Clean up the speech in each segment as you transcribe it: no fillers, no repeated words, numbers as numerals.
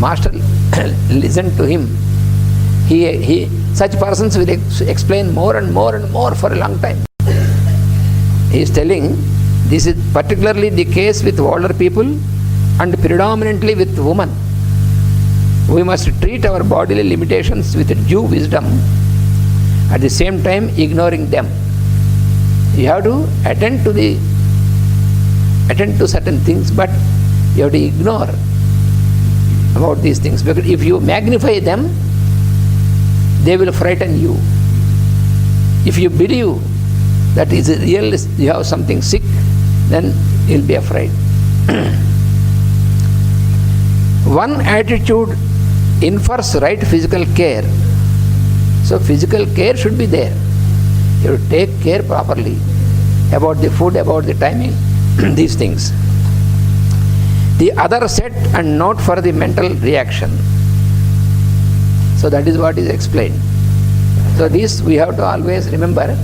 master listened to him, such persons will explain more and more and more for a long time. He is telling, this is particularly the case with older people and predominantly with women. We must treat our bodily limitations with due wisdom, at the same time ignoring them. You have to attend to certain things, but you have to ignore about these things, because if you magnify them, they will frighten you. If you believe that is real, you have something sick, then you will be afraid. One attitude infers right physical care. So physical care should be there. You have to take care properly about the food, about the timing, these things. The other set and note for the mental reaction. So that is what is explained. So this we have to always remember.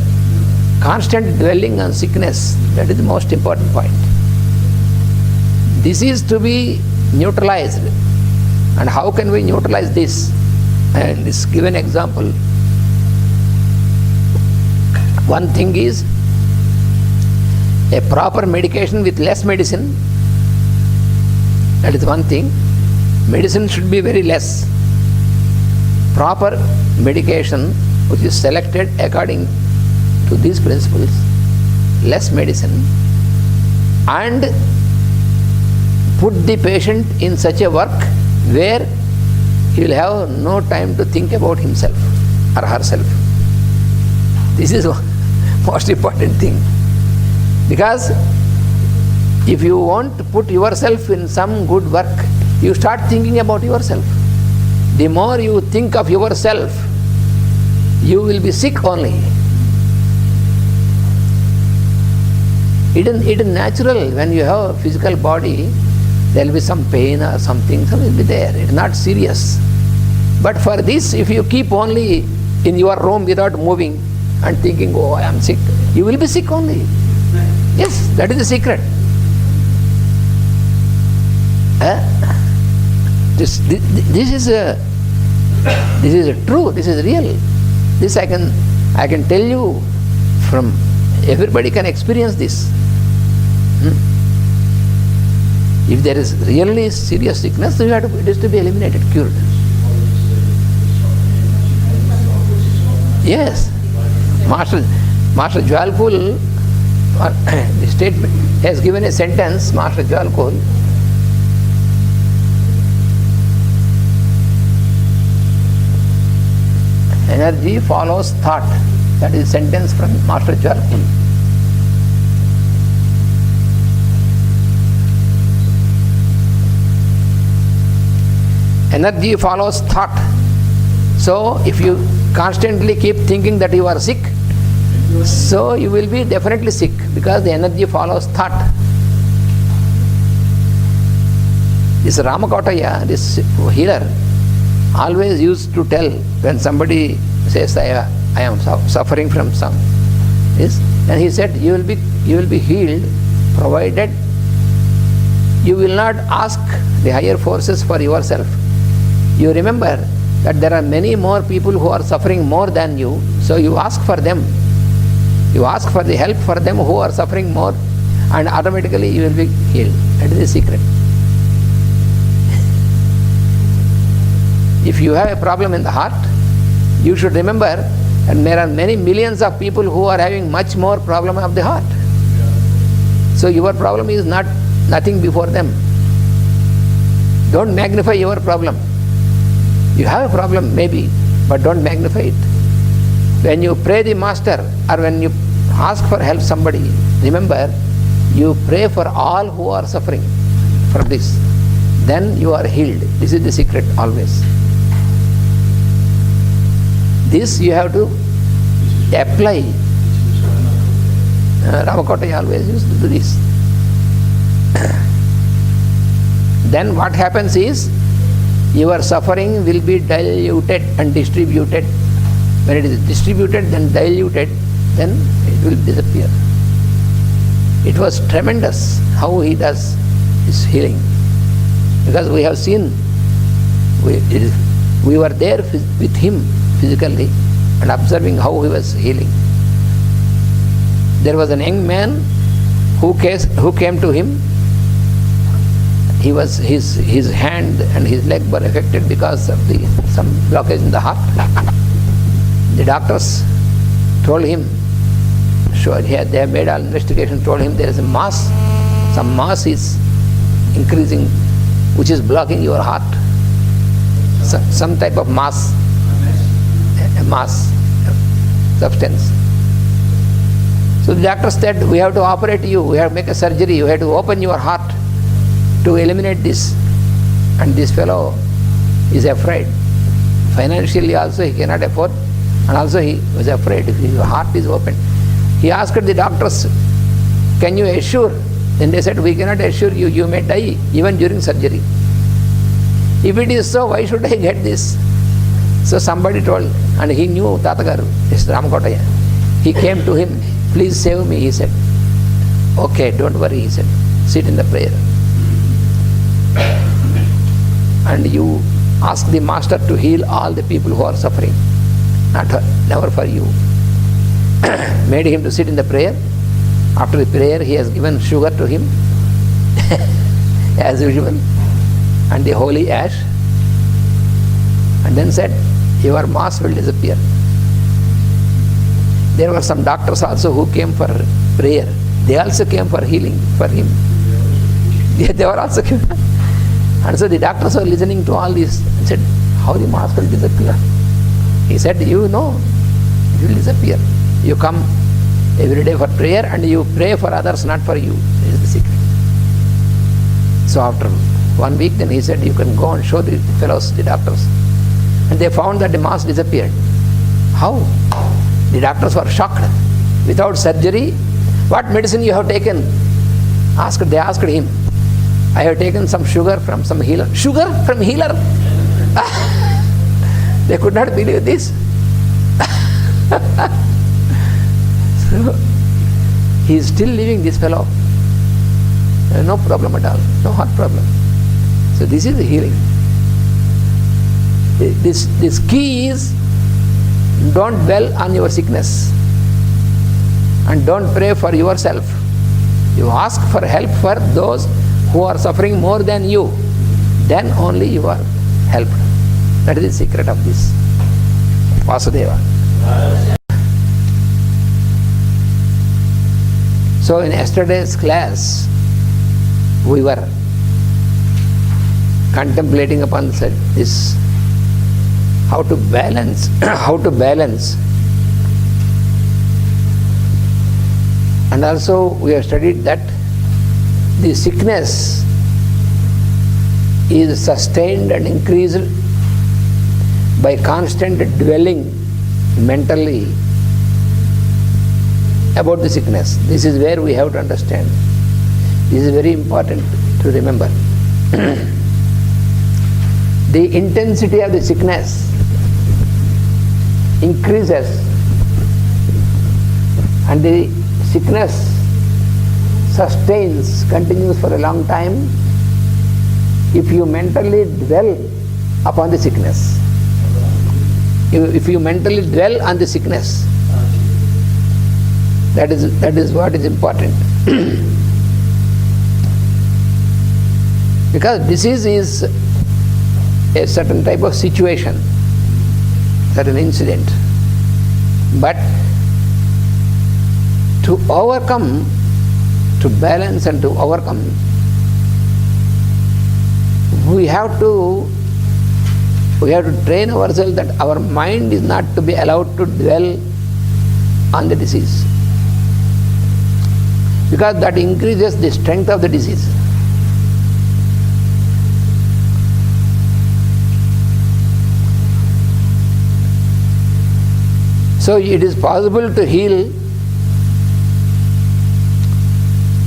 Constant dwelling on sickness, that is the most important point. This is to be neutralized. And how can we neutralize this? And this given example. One thing is a proper medication with less medicine. That is one thing. Medicine should be very less. Proper medication which is selected according to these principles, less medicine, and put the patient in such a work where he will have no time to think about himself or herself. This is the most important thing. Because if you want to put yourself in some good work, you start thinking about yourself. The more you think of yourself, you will be sick only. It is natural. When you have a physical body, there will be some pain or something will be there. It is not serious. But for this, if you keep only in your room without moving and thinking, oh, I am sick, you will be sick only. Yes, that is the secret. This is true. This is real. This I can tell you from everybody can experience this. If there is really serious sickness, so it is to be eliminated, cured. Yes. Master Jwalpul, the statement has given a sentence, Master Jwalpul. Energy follows thought. That is a sentence from Master Jwalpul. Energy follows thought. So if you constantly keep thinking that you are sick, so you will be definitely sick, because the energy follows thought. This Ramakotaya, this healer, always used to tell when somebody says, I am suffering from some, yes, and he said, you will be healed provided you will not ask the higher forces for yourself. You remember that there are many more people who are suffering more than you, so you ask for them. You ask for the help for them who are suffering more, and automatically you will be healed. That is the secret. If you have a problem in the heart, you should remember that there are many millions of people who are having much more problem of the heart. So your problem is nothing before them. Don't magnify your problem. You have a problem maybe, but don't magnify it. When you pray the master or when you ask for help somebody, remember you pray for all who are suffering from this. Then you are healed. This is the secret always. This you have to apply. Ramakotaya always used to do this. Then what happens is, your suffering will be diluted and distributed. When it is distributed, then diluted, then it will disappear. It was tremendous how he does his healing. Because we have seen We were there with him physically and observing how he was healing. There was a young man who came to him. His hand and his leg were affected because of some blockage in the heart. The doctors told him, sure, they have made all investigation, told him there is a mass, some mass is increasing, which is blocking your heart. Some type of mass, a mass substance. So the doctor said, we have to operate you, we have to make a surgery, you have to open your heart to eliminate this. And this fellow is afraid. Financially also he cannot afford, and also he was afraid if his heart is open. He asked the doctors, can you assure? Then they said, we cannot assure you, you may die even during surgery. If it is so, why should I get this? So somebody told, and he knew Tatagaru, Mr. Ramakotaya. He came to him, please save me, he said. Okay, don't worry, he said. Sit in the prayer. And you ask the master to heal all the people who are suffering, never for you. Made him to sit in the prayer. After the prayer, he has given sugar to him, as usual, and the holy ash, and then said, your mass will disappear. There were some doctors also who came for prayer. They also came for healing for him. They were also came. And so the doctors were listening to all this and said, how the mass will disappear? He said, you know, it will disappear. You come every day for prayer and you pray for others, not for you. This is the secret. So after 1 week, then he said, you can go and show the fellows, the doctors. And they found that the mass disappeared. How? The doctors were shocked. Without surgery, what medicine you have taken? They asked him. I have taken some sugar from some healer. Sugar from healer? They could not believe this. So, he is still living, this fellow. No problem at all. No heart problem. So this is the healing. This key is, don't dwell on your sickness and don't pray for yourself. You ask for help for those who are suffering more than you. Then only you are helped. That is the secret of this. Vasudeva. So in yesterday's class, we were contemplating upon this, how to balance, and also we have studied that the sickness is sustained and increased by constant dwelling mentally about the sickness. This is where we have to understand. This is very important to remember. The intensity of the sickness increases, and the sickness sustains, continues for a long time if you mentally dwell upon the sickness. If you mentally dwell on the sickness, that is what is important. Because disease is a certain type of situation, certain incident. But to overcome, to balance and to overcome, we have to train ourselves that our mind is not to be allowed to dwell on the disease, because that increases the strength of the disease. So it is possible to heal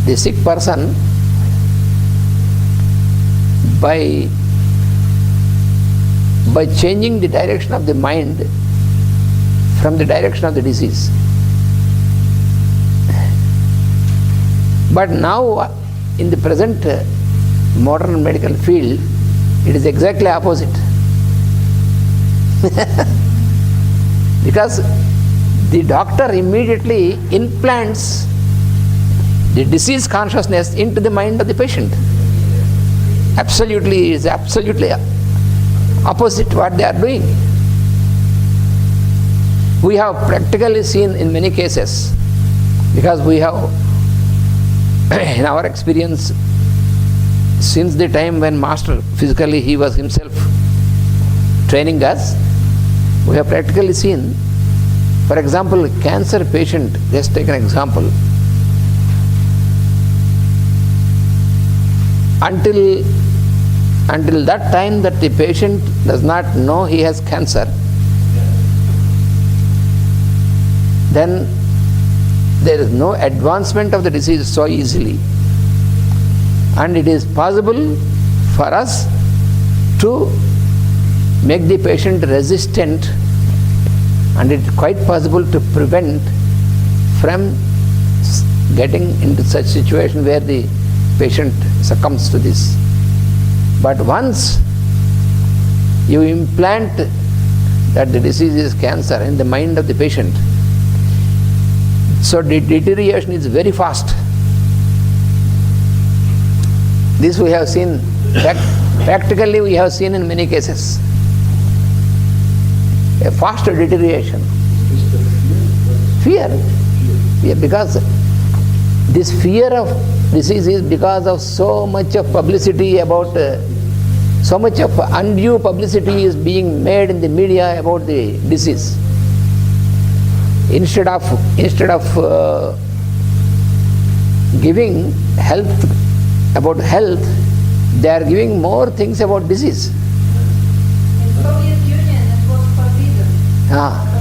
the sick person by changing the direction of the mind from the direction of the disease. But now, in the present modern medical field, it is exactly opposite. Because the doctor immediately implants the disease consciousness into the mind of the patient. Absolutely, is absolutely opposite what they are doing. We have practically seen in many cases, because we have in our experience, since the time when master physically he was himself training us, we have practically seen, for example, cancer patient, just take an example. Until that time that the patient does not know he has cancer, then there is no advancement of the disease so easily. And it is possible for us to make the patient resistant, and it is quite possible to prevent from getting into such situation where the patient succumbs to this. But once you implant that the disease is cancer in the mind of the patient, so the deterioration is very fast. This we have seen, practically we have seen in many cases. A faster deterioration. Fear. Fear, because this fear of disease is because of so much of publicity about, so much of undue publicity is being made in the media about the disease. Instead of giving about health, they are giving more things about disease. In Soviet Union it was forbidden to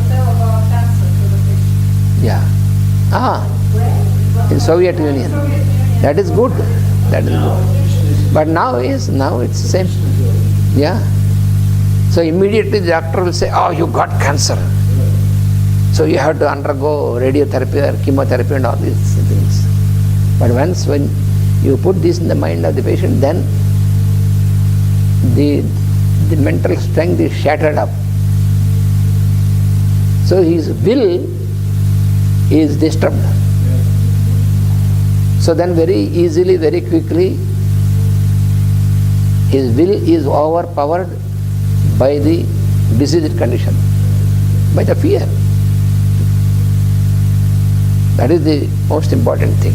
tell about cancer to the patient. Yeah. In Soviet Union. That is good. That is good. But now it's the same. Yeah. So immediately the doctor will say, oh, you got cancer. So you have to undergo radiotherapy or chemotherapy and all these things. But once when you put this in the mind of the patient, then the mental strength is shattered up. So his will is disturbed. So then very easily, very quickly, his will is overpowered by the diseased condition, by the fear. That is the most important thing.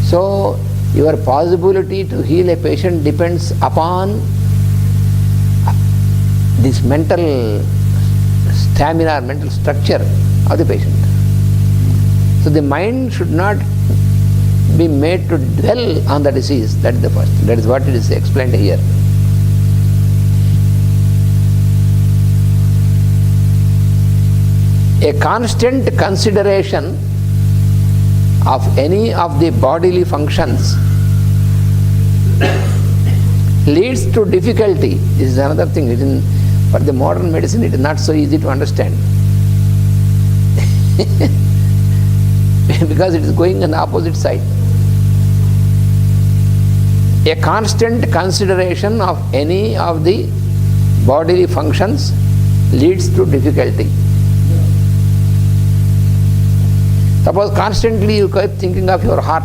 So your possibility to heal a patient depends upon this mental stamina, mental structure of the patient. So the mind should not be made to dwell on the disease. That is the first. That is what it is explained here. A constant consideration of any of the bodily functions leads to difficulty. This is another thing. For the modern medicine, it is not so easy to understand. Because it is going on the opposite side. A constant consideration of any of the bodily functions leads to difficulty. Suppose constantly you keep thinking of your heart.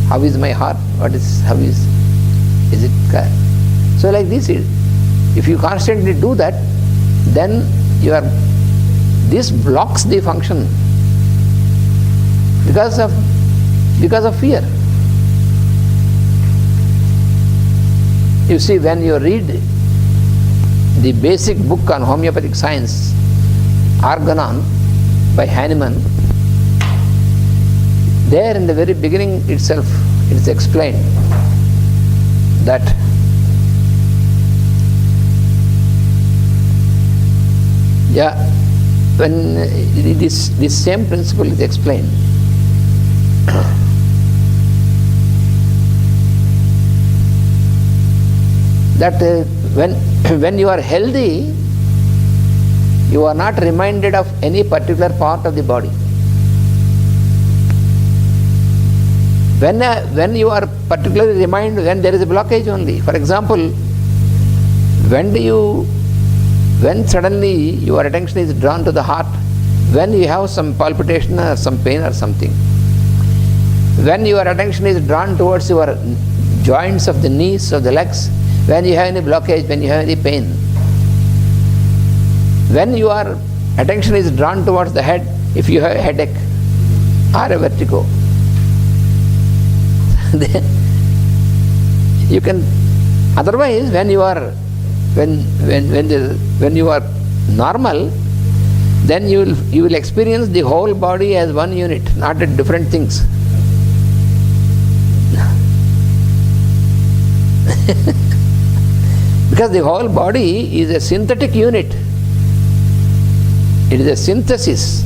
How is my heart? Is it? So like this, if you constantly do that, then this blocks the function because of fear. You see, when you read the basic book on homeopathic science, Organon by Hahnemann, there in the very beginning itself it is explained that when this same principle is explained, that when you are healthy, you are not reminded of any particular part of the body. When you are particularly reminded when there is a blockage only. For example, when do you When suddenly your attention is drawn to the heart, when you have some palpitation or some pain or something, when your attention is drawn towards your joints of the knees or the legs, when you have any blockage, when you have any pain, when your attention is drawn towards the head, if you have a headache or a vertigo, then you can. Otherwise, when you are normal, then you will experience the whole body as one unit, not at different things. Because the whole body is a synthetic unit. It is a synthesis,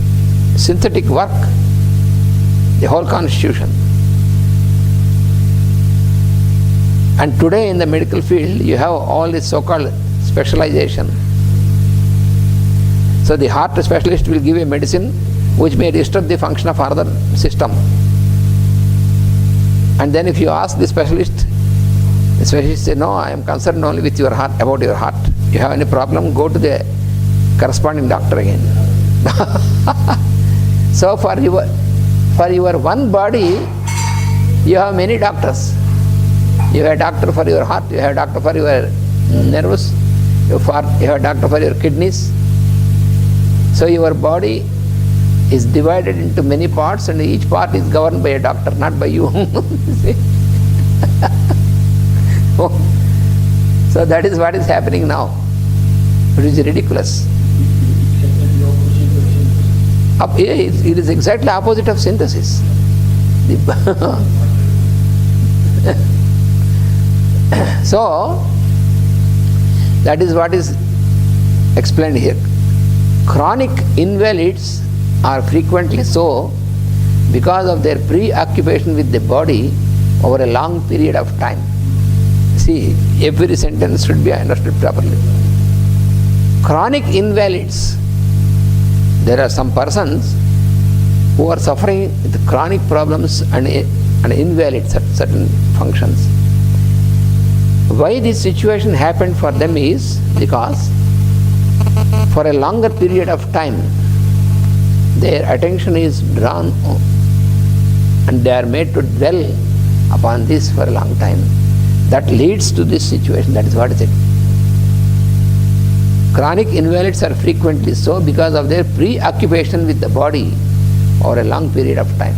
synthetic work, the whole constitution. And today in the medical field, you have all this so-called specialization. So the heart specialist will give a medicine which may disturb the function of another system. And then if you ask the specialist says, no, I am concerned only with your heart, about your heart. You have any problem, go to the corresponding doctor again. So for your one body, you have many doctors. You have a doctor for your heart, you have a doctor for your nerves, you have a doctor for your kidneys. So your body is divided into many parts, and each part is governed by a doctor, not by you. So that is what is happening now. It is ridiculous. It is exactly opposite of synthesis. So that is what is explained here. Chronic invalids are frequently so because of their preoccupation with the body over a long period of time. See, every sentence should be understood properly. Chronic invalids. There are some persons who are suffering with chronic problems and invalids at certain functions. Why this situation happened for them is because for a longer period of time their attention is drawn and they are made to dwell upon this for a long time. That leads to this situation. That is what is it. Chronic invalids are frequently so because of their preoccupation with the body over a long period of time.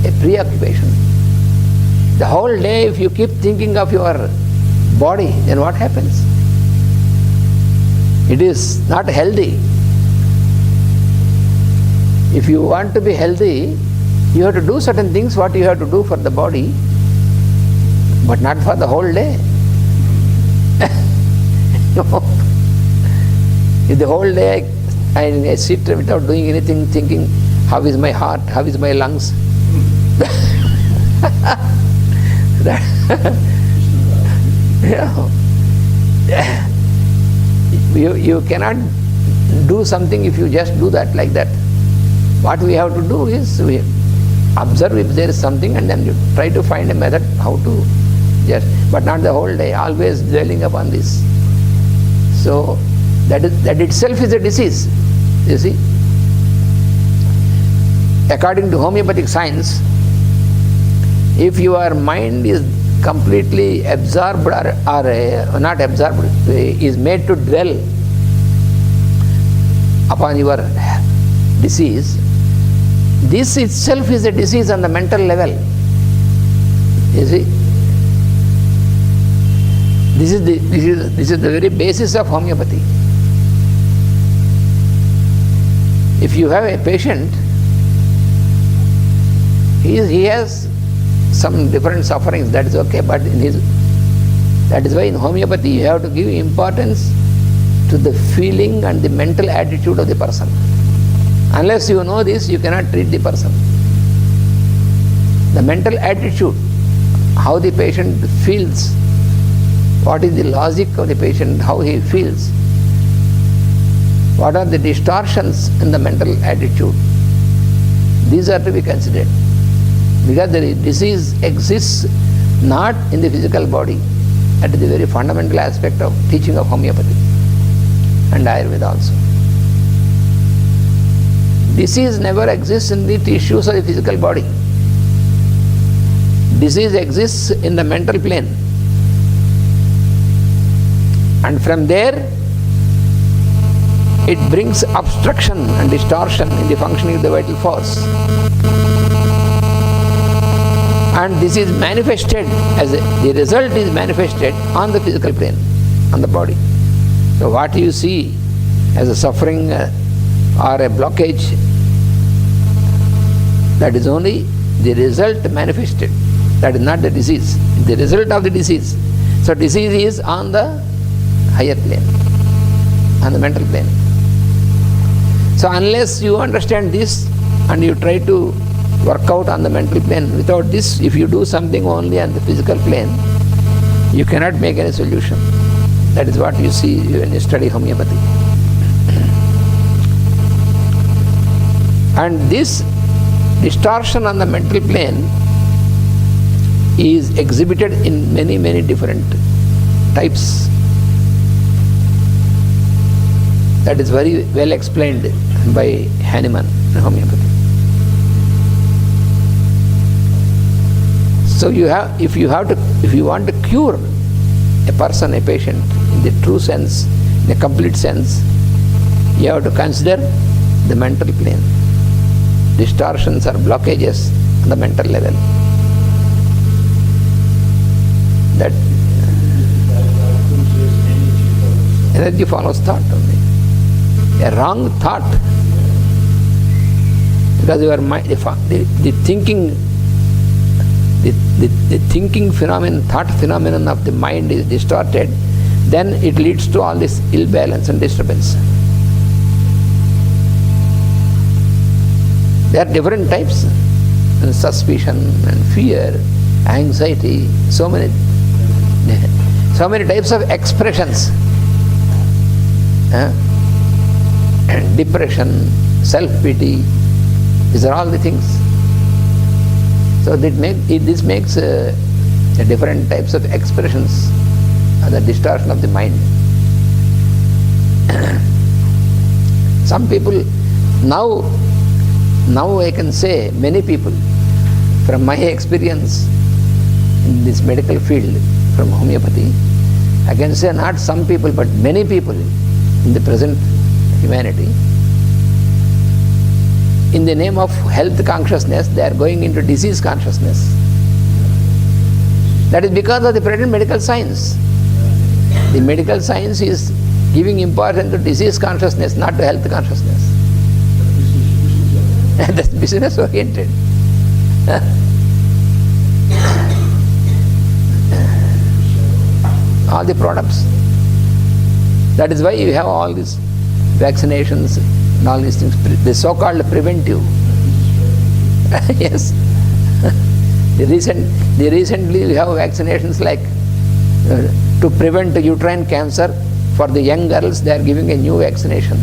A preoccupation. The whole day if you keep thinking of your body, then what happens? It is not healthy. If you want to be healthy, you have to do certain things what you have to do for the body, but not for the whole day. If the whole day I sit without doing anything, thinking, how is my heart, how is my lungs? You cannot do something if you just do that like that. What we have to do is we observe if there is something and then you try to find a method how to just, but not the whole day, always dwelling upon this. So that itself is a disease, you see. According to homeopathic science, if your mind is completely absorbed or not absorbed, is made to dwell upon your disease, this itself is a disease on the mental level. You see, this is the very basis of homeopathy. If you have a patient, he has some different sufferings, that is okay, but that is why in homeopathy you have to give importance to the feeling and the mental attitude of the person. Unless you know this, you cannot treat the person. The mental attitude, how the patient feels, what is the logic of the patient, how he feels, what are the distortions in the mental attitude, these are to be considered. Because the disease exists not in the physical body. That is the very fundamental aspect of teaching of homeopathy. and Ayurveda also. Disease never exists in the tissues of the physical body. Disease exists in the mental plane. And from there, it brings obstruction and distortion in the functioning of the vital force. And this is manifested as the result is manifested on the physical plane, on the body. So what you see as a suffering or a blockage, that is only the result manifested. That is not the disease. The result of the disease. So disease is on the higher plane, on the mental plane. So unless you understand this and you try to work out on the mental plane, without this, if you do something only on the physical plane, you cannot make any solution. That is what you see when you study homeopathy. And this distortion on the mental plane is exhibited in many, many different types. That is very well explained by Hahnemann in homeopathy. So if you want to cure a person, a patient, in the true sense, in a complete sense, you have to consider the mental plane. Distortions or blockages on the mental level. That energy follows thought only. A wrong thought, because your mind, the thinking phenomenon, thought phenomenon of the mind is distorted, then it leads to all this ill balance and disturbance. There are different types, and suspicion and fear, anxiety, so many types of expressions. And depression, self-pity, these are all the things. So this makes different types of expressions and the distortion of the mind. Some people, now I can say many people, from my experience in this medical field, from homeopathy, I can say not some people but many people in the present humanity, in the name of health consciousness, they are going into disease consciousness. That is because of the present medical science. The medical science is giving importance to disease consciousness, not to health consciousness. That's business oriented. All the products. That is why you have all these vaccinations and all these things, the so-called preventive. Yes. Recently we have vaccinations like to prevent uterine cancer. For the young girls, they are giving a new vaccination.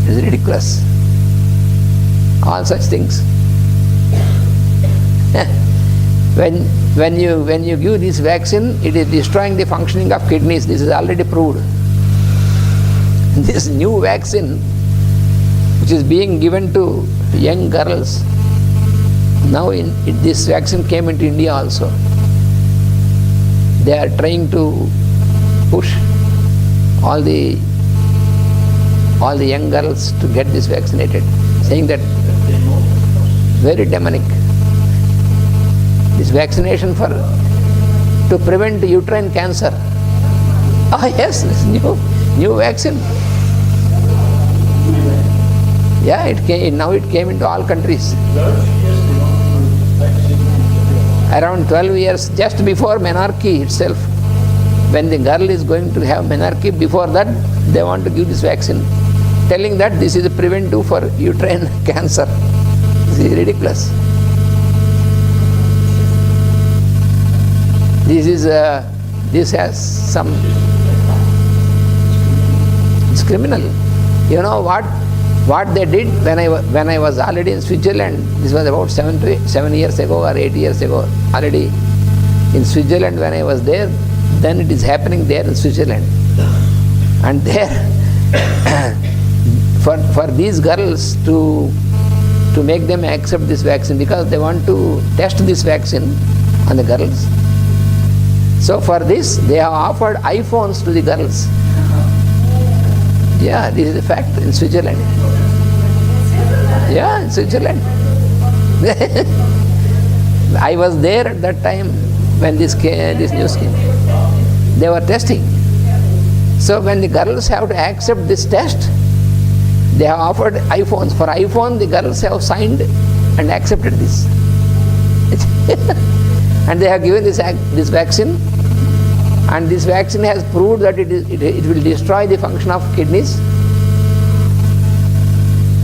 It is ridiculous. All such things. When you give this vaccine, it is destroying the functioning of kidneys. This is already proved. This new vaccine, which is being given to young girls, now this vaccine came into India also. They are trying to push all the young girls to get this vaccinated, saying that very demonic. This vaccination to prevent uterine cancer. Ah yes, this new vaccine. Yeah, now it came into all countries. Around 12 years, just before menarche itself, when the girl is going to have menarche, before that they want to give this vaccine, telling that this is a preventive for uterine cancer. This is ridiculous. This has some, it's criminal. You know what they did when I was already in Switzerland. This was about 7 years ago or 8 years ago. Already in Switzerland when I was there, then it is happening there in Switzerland. And there, for these girls to make them accept this vaccine, because they want to test this vaccine on the girls. So for this, they have offered iPhones to the girls. Yeah, this is a fact in Switzerland. Yeah, in Switzerland. I was there at that time when this news came. They were testing. So when the girls have to accept this test, they have offered iPhones. For iPhone, the girls have signed and accepted this. And they have given this vaccine. And this vaccine has proved that it will destroy the function of kidneys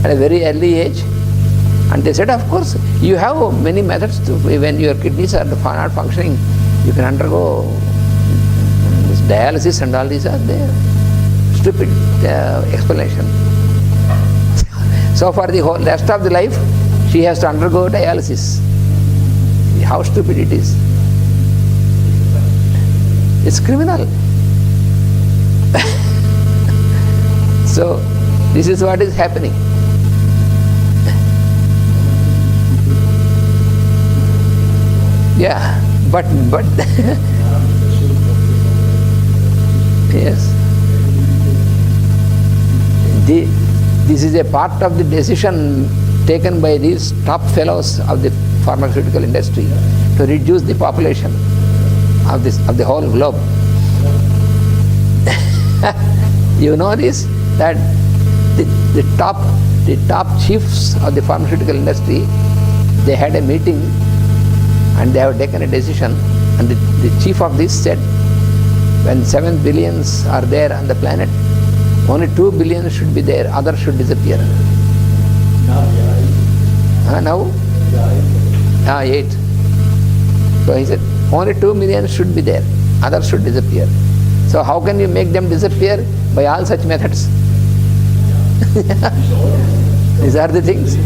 at a very early age. And they said, of course, you have many methods to, when your kidneys are not functioning, you can undergo this dialysis and all these are there. Stupid explanation. So for the whole rest of the life, she has to undergo dialysis. How stupid it is. It's criminal. So this is what is happening. Yeah, but yes, this is a part of the decision taken by these top fellows of the pharmaceutical industry to reduce the population of the whole globe. You know this, that the top chiefs of the pharmaceutical industry, they had a meeting and they have taken a decision, and the chief of this said, when 7 billions are there on the planet, only 2 billion should be there, others should disappear. Now? 8. So he said, only 2 million should be there, others should disappear. So how can you make them disappear? By all such methods. These are the things.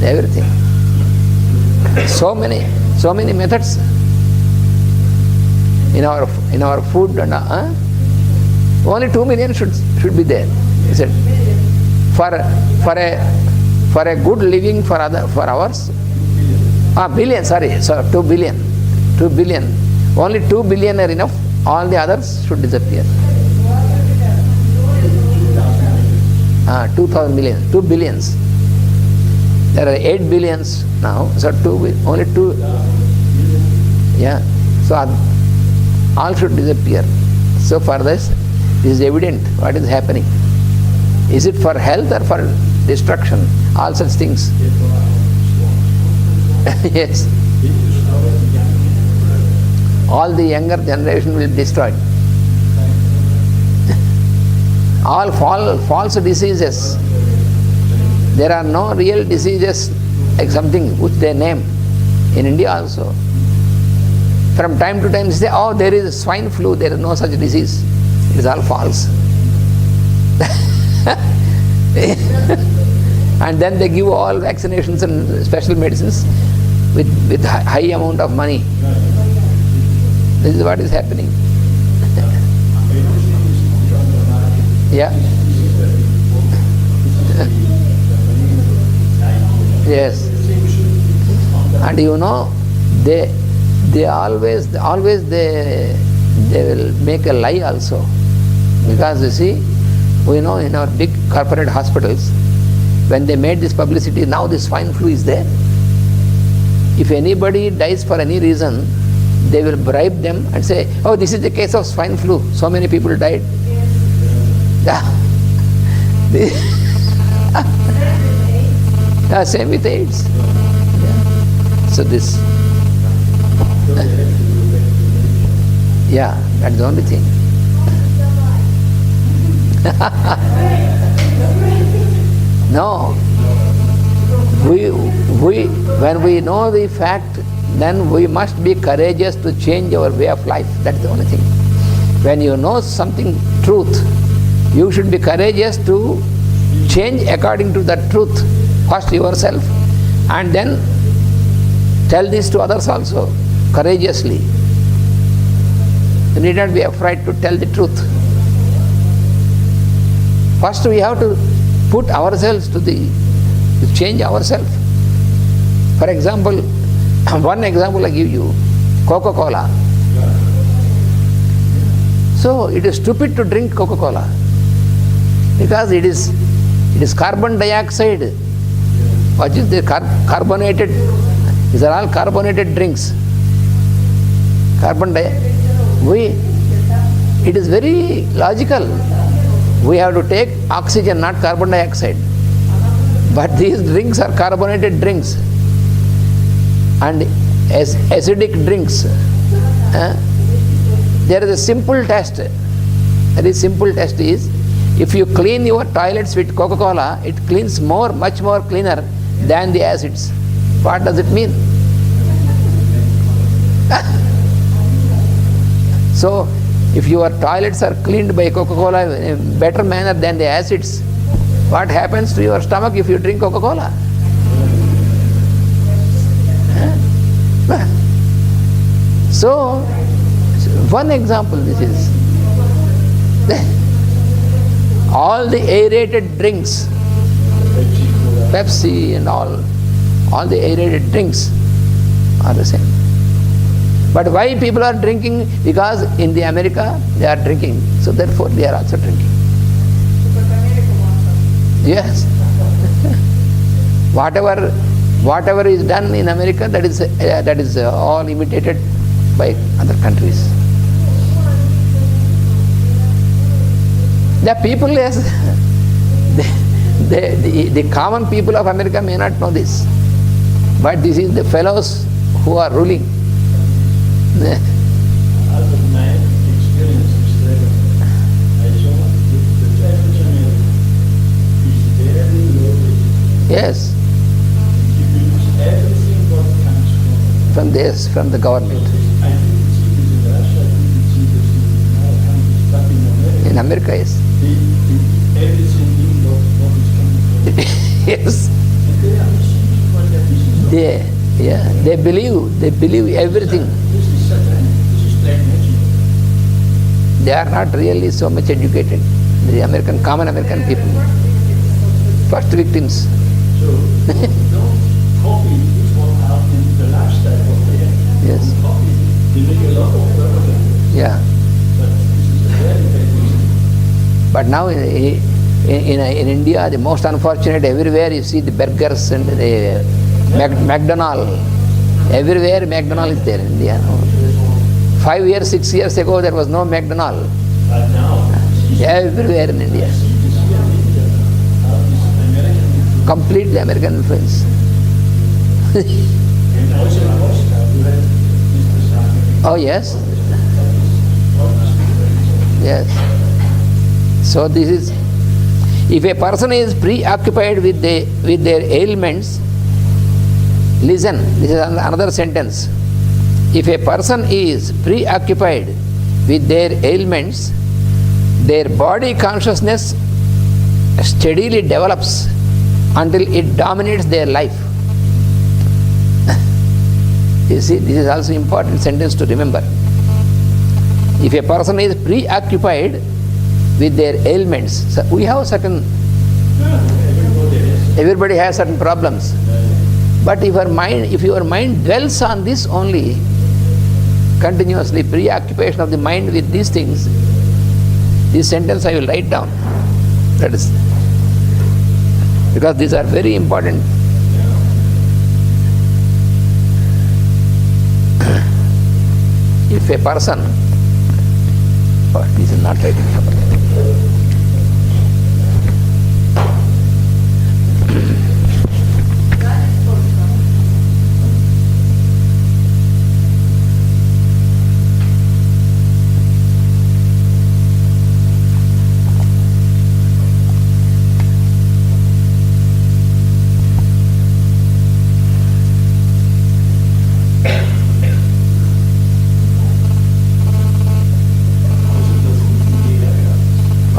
Everything. So many methods in our food and only 2 million should be there. He said, for a good living for ours. Billion, sorry, 2 billion. 2 billion. Only 2 billion are enough. All the others should disappear. 2,000 million, 2 billions. There are 8 billions now, so only 2. Yeah, so all should disappear. So for this is evident what is happening. Is it for health or for destruction? All such things. Yes. All the younger generation will be destroyed. All false diseases. There are no real diseases like something which they name. In India also. From time to time they say, oh, there is swine flu, there is no such disease. It is all false. And then they give all vaccinations and special medicines with high amount of money. This is what is happening. Yeah. Yes. And you know, they always they will make a lie also. Because you see, we know in our big corporate hospitals, when they made this publicity, now this swine flu is there. If anybody dies for any reason, they will bribe them and say, oh, this is the case of swine flu. So many people died. Yeah. Same with AIDS. Yeah. So this. Yeah, that's the only thing. No. When we know the fact, then we must be courageous to change our way of life. That's the only thing. When you know something, truth, you should be courageous to change according to that truth. First yourself, and then tell this to others also, courageously. You need not be afraid to tell the truth. First we have to put ourselves to change ourselves. For example, one example I give you, Coca-Cola. So it is stupid to drink Coca-Cola because it is carbon dioxide. What is the carbonated? These are all carbonated drinks. It is very logical. We have to take oxygen, not carbon dioxide. But these drinks are carbonated drinks and acidic drinks. There is a simple test. Very simple test is, if you clean your toilets with Coca-Cola, it cleans much more cleaner than the acids. What does it mean? So, if your toilets are cleaned by Coca-Cola in a better manner than the acids, what happens to your stomach if you drink Coca-Cola? So, one example this is. All the aerated drinks, Pepsi and all the aerated drinks are the same. But why people are drinking? Because in the America they are drinking, so therefore they are also drinking. Yes. Whatever is done in America, that is all imitated by other countries. The people, yes, the common people of America may not know this, but this is the fellows who are ruling. Out of my experience in Australia, I saw the temperature is very low. Yes. You use everything what comes From the government. I think it's in Russia, I think it's now in In America, yes. Everything what is coming from. Yes. And they are missing what they are missing. They believe everything. This is Satan. This is black magic. They are not really so much educated. The common American people. First victims. So don't copy what out in the lifestyle what they have. Yes. Don't copy. They make a lot of propaganda. Yeah. But this is a very bad reason. But now in India, the most unfortunate, everywhere you see the burgers and the McDonald's. Everywhere McDonald's is there in India. 5 years, 6 years ago, there was no McDonald's. But now, Everywhere in India. Completely American influence. and also in Moscow, you have Mr. Sriman. Oh yes. Yes. So this is, if a person is preoccupied with their ailments, listen, this is another sentence. If a person is preoccupied with their ailments, their body consciousness steadily develops until it dominates their life. You see, this is also important sentence to remember. If a person is preoccupied with their ailments, so we have certain, everybody has certain problems. But if your mind dwells on this only, continuously, preoccupation of the mind with these things, this sentence I will write down. That is, because these are very important. If a person, this is not writing properly.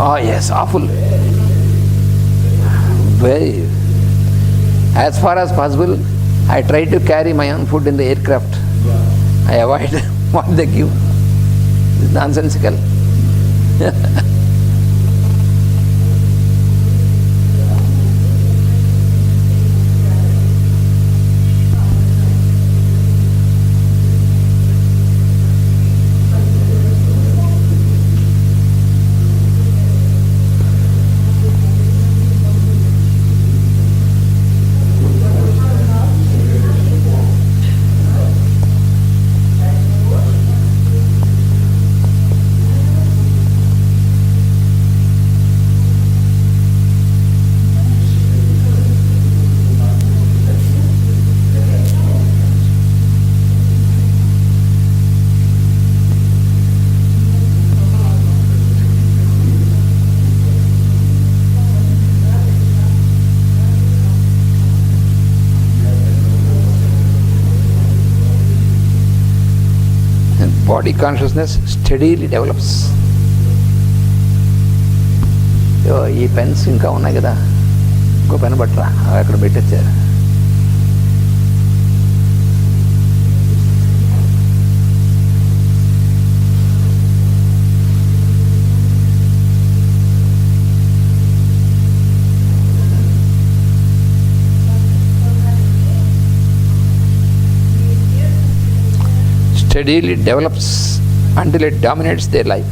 Oh yes, awful. Very. As far as possible, I try to carry my own food in the aircraft. I avoid what they give. It's nonsensical. body consciousness steadily develops. ఈ pens ఇంకా ఉన్నాయి కదా, ఇంకో pen పట్టరా, అక్కడ పెట్టేచ్చారు. Steadily develops until it dominates their life.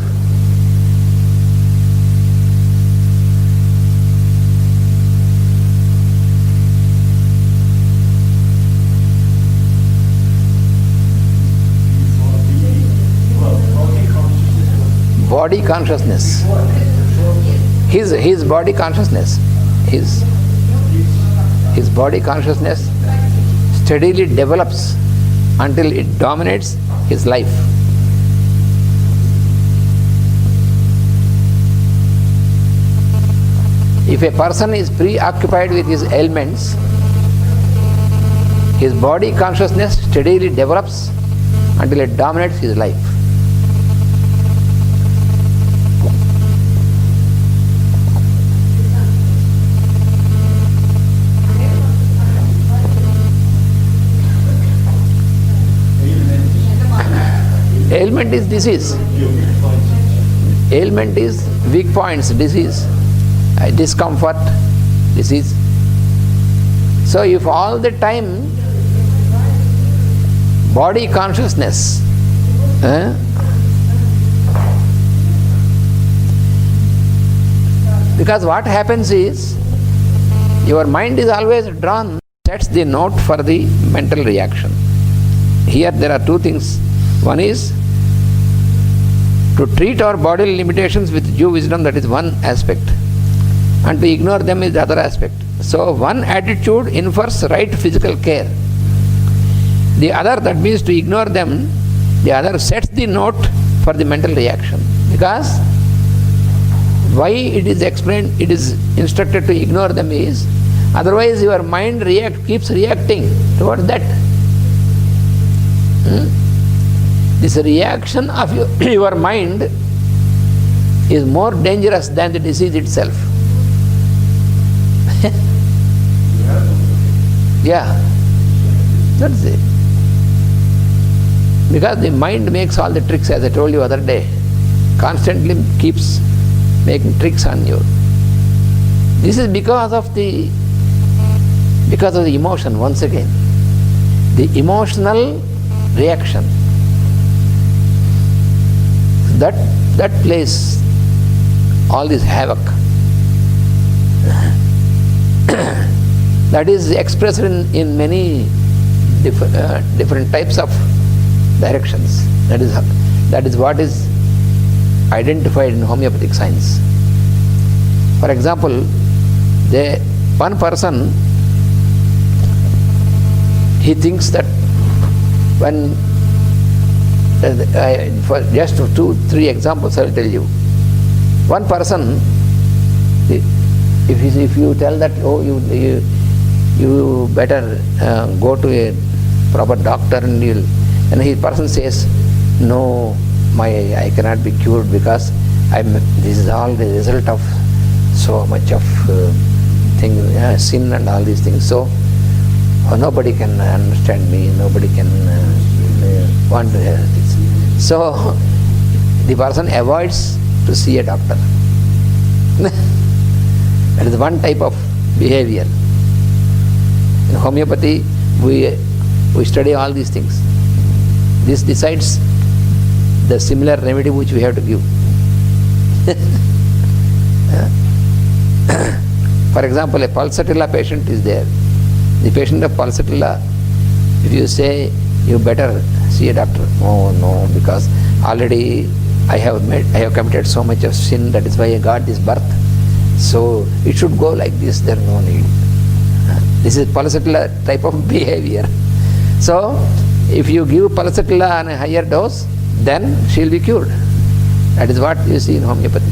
Body consciousness. His body consciousness. His body consciousness steadily develops until it dominates his life. If a person is preoccupied with his ailments, his body consciousness steadily develops until it dominates his life. Ailment is disease. Ailment is weak points, disease, discomfort, disease. So if all the time body consciousness, because what happens is your mind is always drawn, sets the note for the mental reaction. Here there are two things. One is to treat our bodily limitations with due wisdom, that is one aspect, and to ignore them is the other aspect. So one attitude infers right physical care. The other, that means to ignore them, the other sets the note for the mental reaction. Because why it is explained, it is instructed to ignore them is, otherwise your mind keeps reacting towards that. This reaction of your mind is more dangerous than the disease itself. Yeah, that's it. Because the mind makes all the tricks, as I told you other day, constantly keeps making tricks on you. This is because of the emotion, once again. The emotional reaction. That plays all this havoc. That is expressed in many different types of directions. That is what is identified in homeopathic science. For example, one person, he thinks that when for just 2-3 examples I will tell you. One person, if you tell that, oh, you better go to a proper doctor, and his person says, no, I cannot be cured because this is all the result of so much of sin and all these things. So nobody can understand me, nobody can want to hear this. So the person avoids to see a doctor. That is one type of behavior. In homeopathy, we study all these things. This decides the similar remedy which we have to give. For example, a pulsatilla patient is there. The patient of pulsatilla, if you say, you better see a doctor. Oh no, because already I have committed so much of sin, that is why I got this birth. So it should go like this, there is no need. This is pulsatilla type of behavior. So if you give pulsatilla on a higher dose, then she will be cured. That is what you see in homeopathy.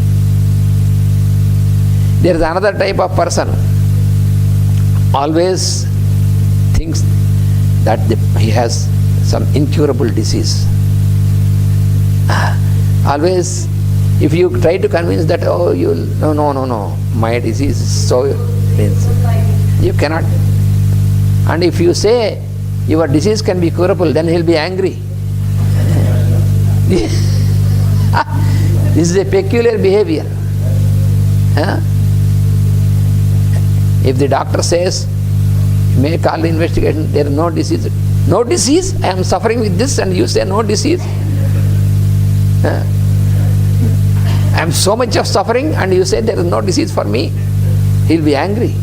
There is another type of person, always thinks that he has some incurable disease. Always, if you try to convince that, oh, no, my disease is so, you cannot. And if you say your disease can be curable, then he'll be angry. This is a peculiar behavior. Huh? If the doctor says, may call the investigation, there is no disease. No disease? I am suffering with this, and you say no disease? Huh? I am so much of suffering, and you say there is no disease for me? He'll be angry.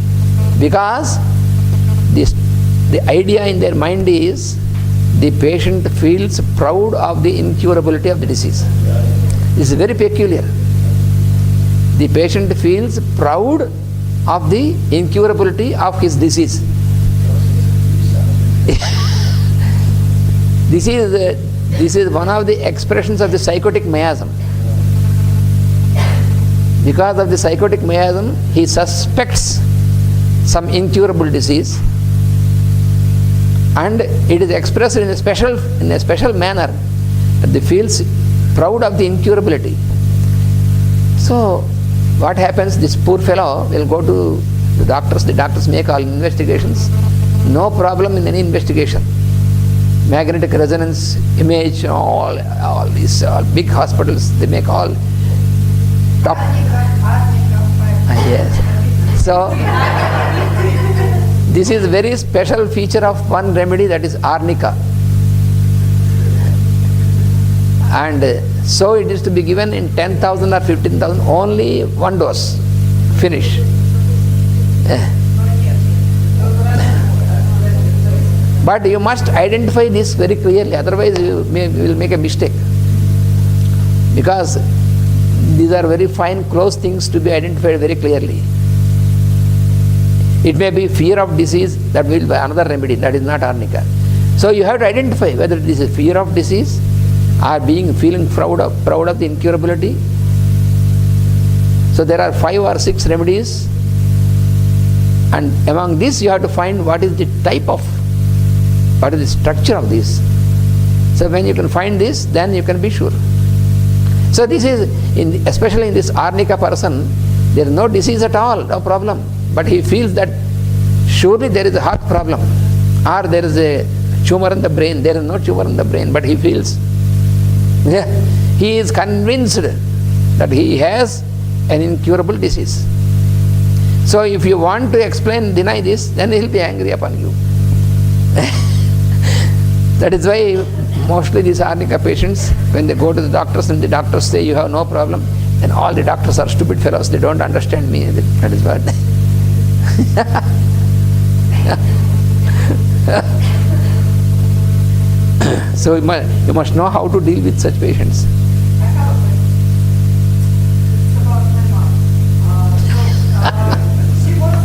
Because the idea in their mind is, the patient feels proud of the incurability of the disease. This is very peculiar. The patient feels proud of the incurability of his disease. This is one of the expressions of the psychotic miasm. Because of the psychotic miasm, he suspects some incurable disease, and it is expressed in a special manner, that he feels proud of the incurability. So what happens? This poor fellow will go to the doctors make all investigations, no problem in any investigation. Magnetic resonance image, all these big hospitals, they make all top. Yes. So this is a very special feature of one remedy, that is arnica. And so it is to be given in 10,000 or 15,000, only one dose, finish. But you must identify this very clearly, otherwise you will make a mistake. Because these are very fine, close things to be identified very clearly. It may be fear of disease, that will be another remedy, that is not arnica. So you have to identify whether this is fear of disease, or feeling proud of the incurability. So there are 5 or 6 remedies, and among these you have to find what is the structure of this. So when you can find this, then you can be sure. So this is, especially in this arnica person, there is no disease at all, no problem. But he feels that surely there is a heart problem, or there is a tumor in the brain. There is no tumor in the brain, but he feels, he is convinced that he has an incurable disease. So if you want to deny this, then he will be angry upon you. That is why mostly these arnica patients, when they go to the doctors and the doctors say you have no problem, then all the doctors are stupid fellows, they don't understand me. That is what. So you must know how to deal with such patients. I have a question. It's about my mom. She was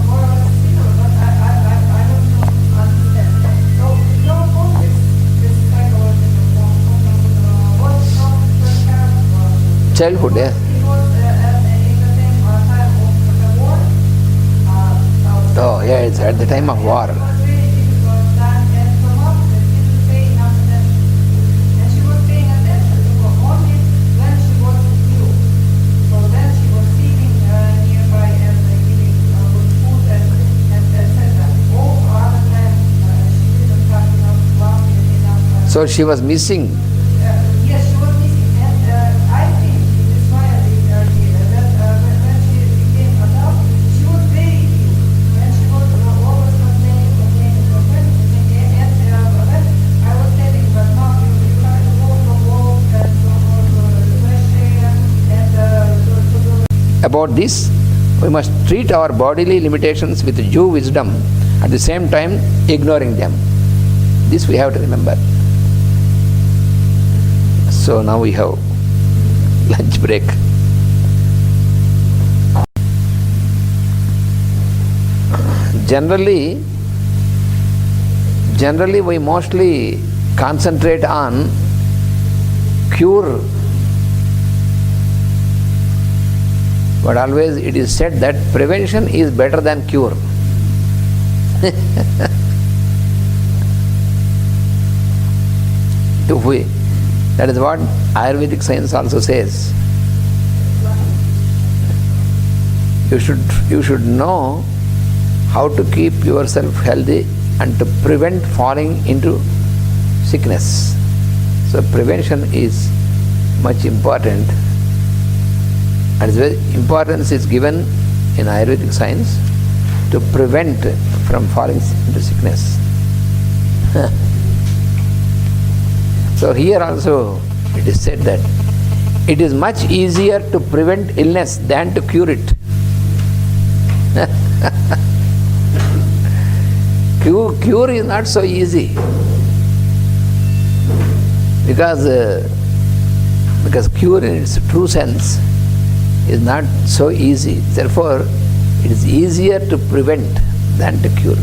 more or less similar, but I don't understand. So your focus is psychological. What from her parents? Childhood, yeah. It was in the same time of the war. Oh, yeah, it's at the time of war. It was really difficult time, and her mom didn't pay enough attention. And she was paying attention to her only when she was ill. So then she was sitting nearby and giving good food and etc. All other time she didn't have enough love and enough. So she was missing. Yes, she was missing. And I think it is why I did that when she became adult, she was very ill. When she was always complaining. And when I was telling her, Mom, you have to go for walk and go for fresh air and to do. About this, we must treat our bodily limitations with due wisdom, at the same time ignoring them. This we have to remember. So now we have lunch break. Generally we mostly concentrate on cure, but always it is said that prevention is better than cure. That is what Ayurvedic science also says. You should know how to keep yourself healthy and to prevent falling into sickness. So prevention is much important, and its very importance is given in Ayurvedic science to prevent from falling into sickness. So here also it is said that it is much easier to prevent illness than to cure it. Cure is not so easy because cure in its true sense is not so easy. Therefore, it is easier to prevent than to cure.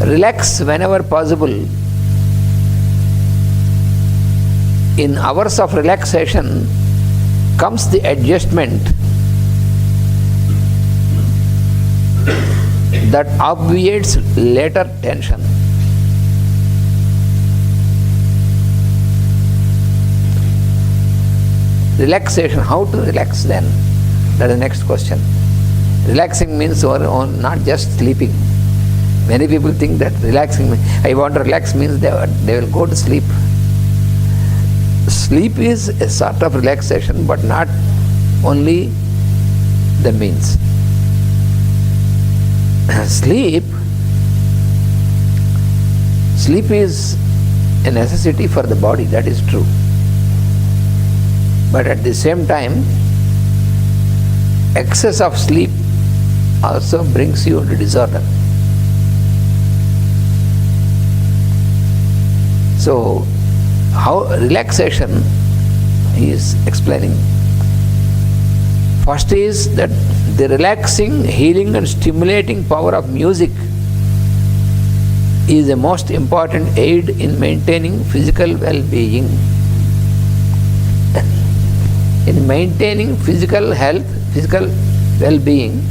Relax whenever possible. In hours of relaxation comes the adjustment that obviates later tension. Relaxation, how to relax then? That is the next question. Relaxing means not just sleeping. Many people think that relaxing, I want to relax means they will go to sleep. Sleep is a sort of relaxation, but not only the means. Sleep is a necessity for the body, that is true. But at the same time, excess of sleep also brings you into disorder. So, how relaxation he is explaining. First is that the relaxing, healing and stimulating power of music is the most important aid in maintaining physical well-being. In maintaining physical health, physical well-being,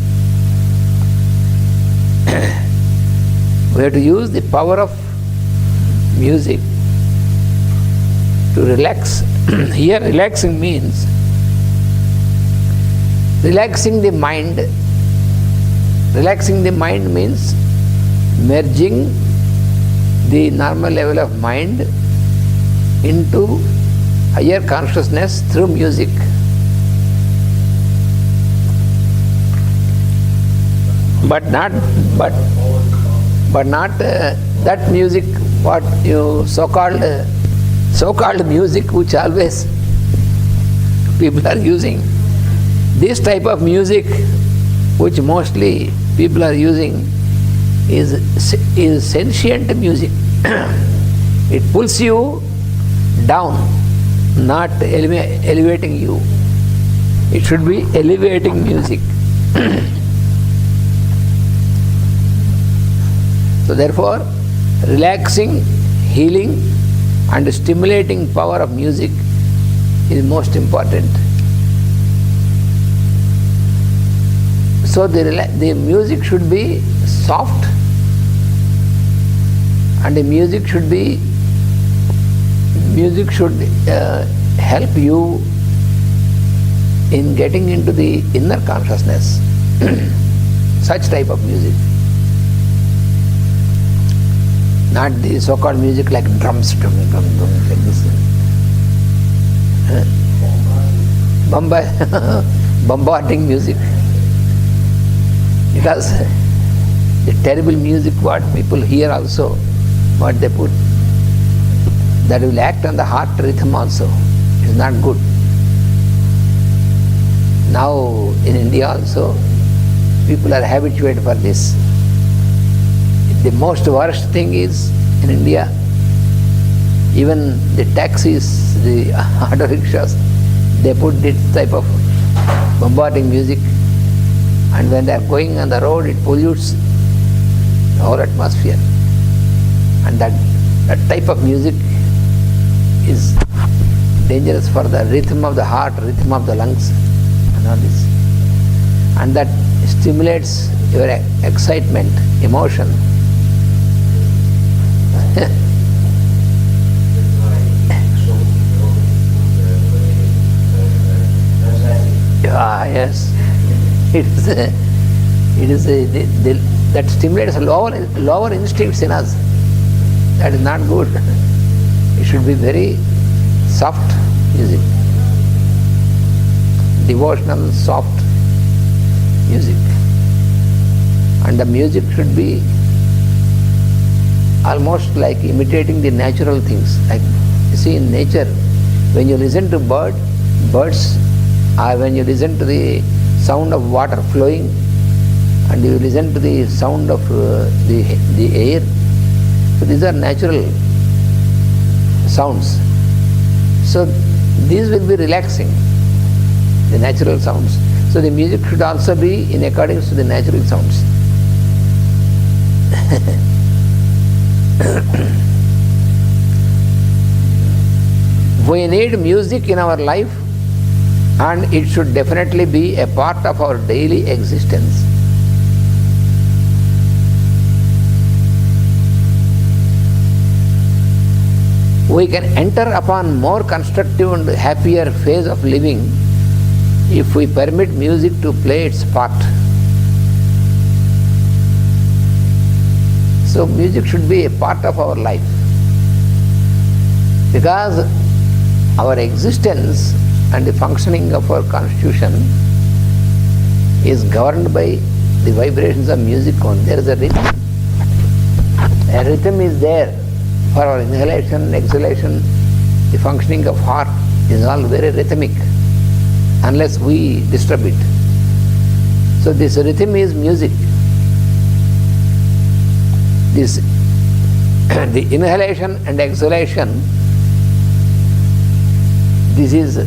we have to use the power of music to relax. Here relaxing means relaxing the mind. Relaxing the mind means merging the normal level of mind into higher consciousness through music. But not that music what you so-called music which always people are using. This type of music which mostly people are using is sentient music. It pulls you down, not elevating you. It should be elevating music. So therefore, relaxing, healing and stimulating power of music is most important. So the music should be soft, and the music should help you in getting into the inner consciousness. Such type of music. Not the so-called music like drums, drum, like this. Bombarding music. Because the terrible music what people hear also, what they put, that will act on the heart rhythm also. It is not good. Now in India also, people are habituated for this. The most worst thing is in India, even the taxis, the auto rickshaws, they put this type of bombarding music, and when they are going on the road, it pollutes the whole atmosphere. And that type of music is dangerous for the rhythm of the heart, rhythm of the lungs, and all this. And that stimulates your excitement, emotion. Yes. That stimulates lower instincts in us. That is not good. It should be very soft music. Devotional, soft music. And the music should be almost like imitating the natural things. Like you see in nature, when you listen to birds, or when you listen to the sound of water flowing, and you listen to the sound of the air, so these are natural sounds. So these will be relaxing, the natural sounds. So the music should also be in accordance to the natural sounds. We need music in our life, and it should definitely be a part of our daily existence. We can enter upon more constructive and happier phase of living if we permit music to play its part. So music should be a part of our life, because our existence and the functioning of our constitution is governed by the vibrations of music only. There is a rhythm. A rhythm is there for our inhalation, exhalation. The functioning of heart is all very rhythmic, unless we disturb it. So this rhythm is music. This the inhalation and exhalation, this is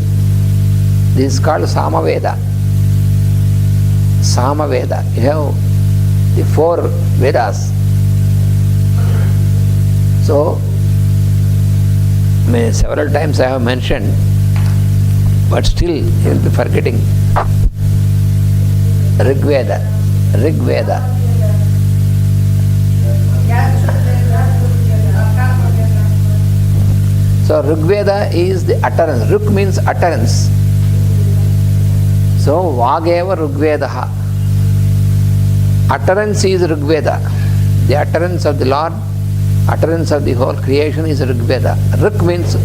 called Samaveda. Samaveda. You have the 4 Vedas. So several times I have mentioned, but still you will be forgetting. Rigveda. So Rigveda is the utterance. Rig means utterance. So Vageva Rigvedaha. Utterance is Rigveda. The utterance of the Lord, utterance of the whole creation is Rigveda. Rig means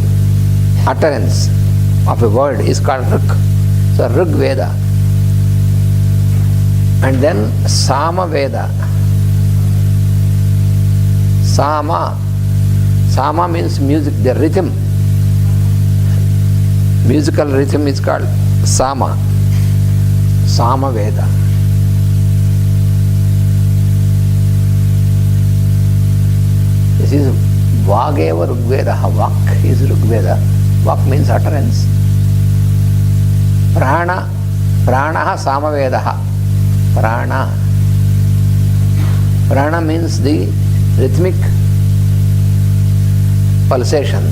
utterance of a word is called Rig. So Rigveda. And then Samaveda. Sama means music, the rhythm. Musical rhythm is called Sama. Samaveda. This is Vageva Rigveda. Vak is Rigveda. Vak means utterance. Pranaha Samavedaha. Prana means the rhythmic pulsation.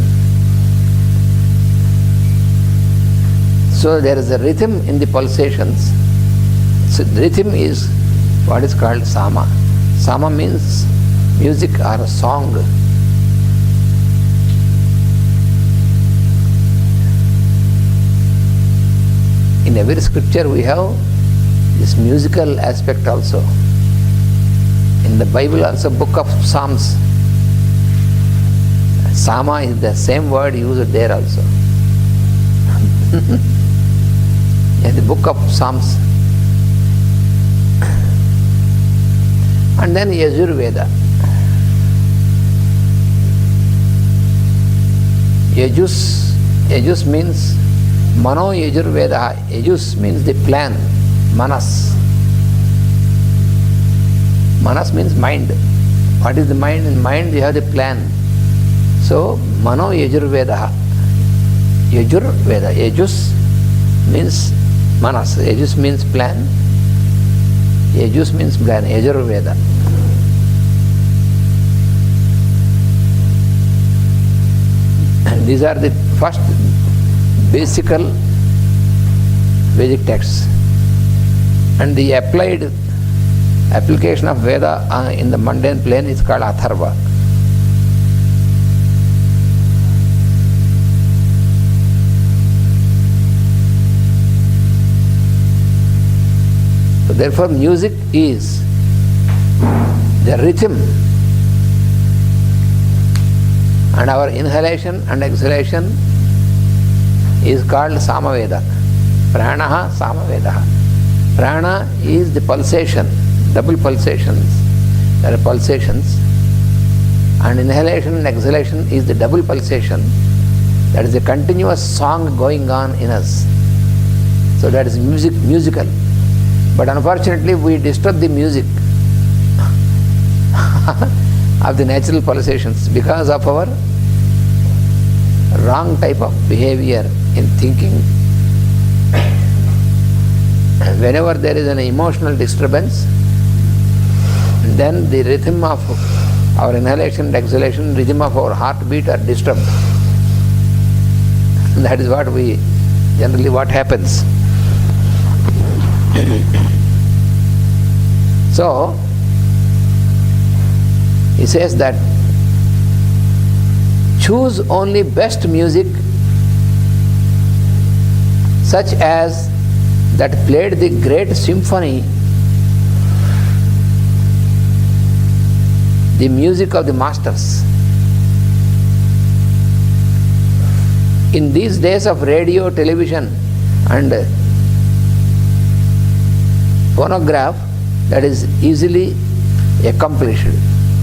So there is a rhythm in the pulsations. So the rhythm is what is called Sama. Sama means music or a song. In every scripture we have this musical aspect also. In the Bible also, book of Psalms, Sama is the same word used there also. In the book of Psalms. And then Yajurveda. Yajus means Mano Yajurveda. Yajus means the plan, Manas. Manas means mind. What is the mind? In mind you have the plan. So Mano Yajurveda. Yajurveda. Yajus means Manas. Yajus means plan. Yajus means plan. Yajurveda. And these are the first basical Vedic texts. And the application of Veda in the mundane plane is called Atharva. Therefore, music is the rhythm, and our inhalation and exhalation is called Samaveda. Pranaha Samaveda. Prana is the pulsation, double pulsations. There are pulsations. And inhalation and exhalation is the double pulsation. That is a continuous song going on in us. So that is musical. But unfortunately we disturb the music of the natural pulsations because of our wrong type of behavior in thinking. Whenever there is an emotional disturbance, then the rhythm of our inhalation and exhalation, rhythm of our heartbeat are disturbed. That is what what happens. So, he says that choose only best music such as that played the great symphony, the music of the masters. In these days of radio, television and phonograph, that is easily accomplished.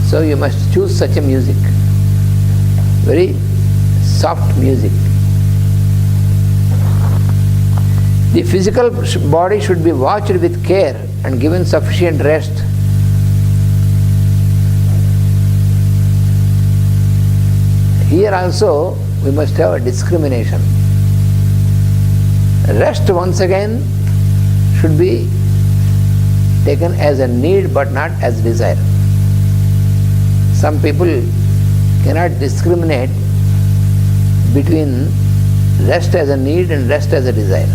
So you must choose such a music, very soft music. The physical body should be watched with care and given sufficient rest. Here also we must have a discrimination. Rest once again should be taken as a need but not as desire. Some people cannot discriminate between rest as a need and rest as a desire.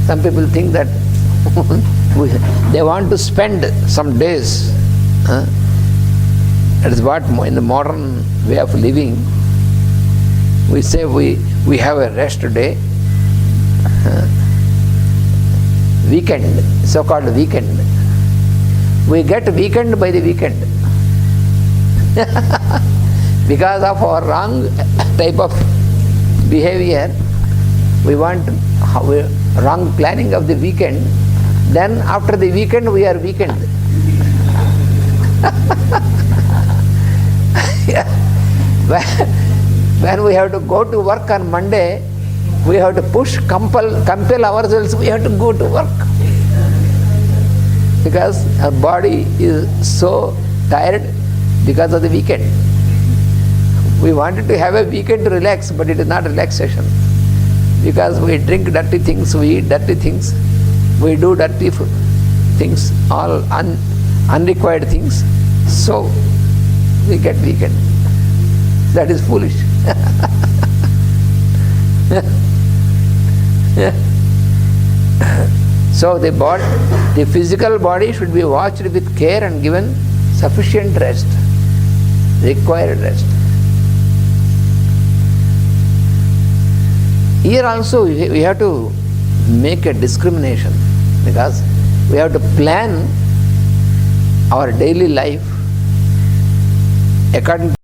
Some people think that they want to spend some days. That is what in the modern way of living, we say we have a rest day, weekend, so-called weekend. We get weekend by the weekend. Because of our wrong type of behavior, we want wrong planning of the weekend, then after the weekend we are weakened. When we have to go to work on Monday, we have to compel ourselves, we have to go to work. Because our body is so tired because of the weekend. We wanted to have a weekend to relax, but it is not relaxation. Because we drink dirty things, we eat dirty things, we do dirty things, all unrequired things. So we get weekend. That is foolish. So the physical body should be watched with care and given sufficient rest, required rest. Here also we have to make a discrimination, because we have to plan our daily life according